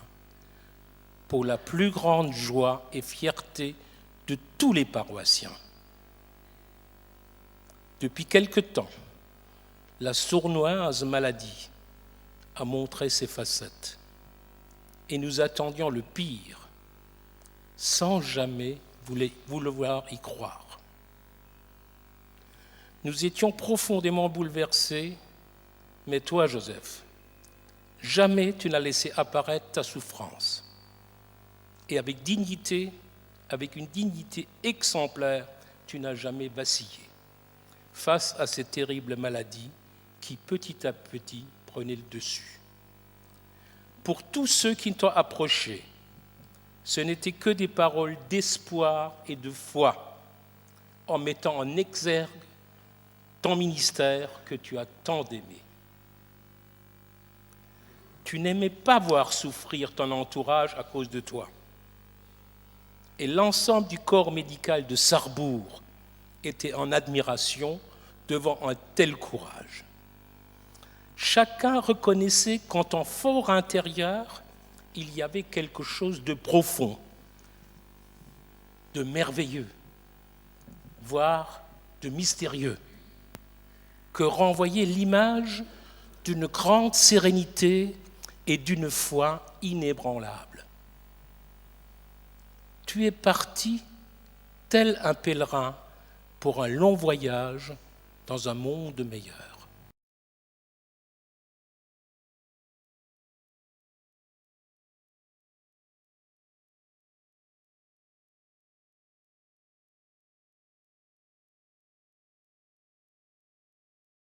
pour la plus grande joie et fierté de tous les paroissiens. Depuis quelque temps, la sournoise maladie a montré ses facettes et nous attendions le pire sans jamais vouloir y croire. Nous étions profondément bouleversés, mais toi, Joseph, jamais tu n'as laissé apparaître ta souffrance. Et avec une dignité exemplaire, tu n'as jamais vacillé face à cette terrible maladie qui, petit à petit, prenait le dessus. Pour tous ceux qui t'ont approché, ce n'étaient que des paroles d'espoir et de foi, en mettant en exergue ton ministère que tu as tant aimé. Tu n'aimais pas voir souffrir ton entourage à cause de toi. Et l'ensemble du corps médical de Sarrebourg était en admiration devant un tel courage. Chacun reconnaissait qu'en ton fort intérieur, il y avait quelque chose de profond, de merveilleux, voire de mystérieux, que renvoyait l'image d'une grande sérénité et d'une foi inébranlable. Tu es parti tel un pèlerin pour un long voyage dans un monde meilleur.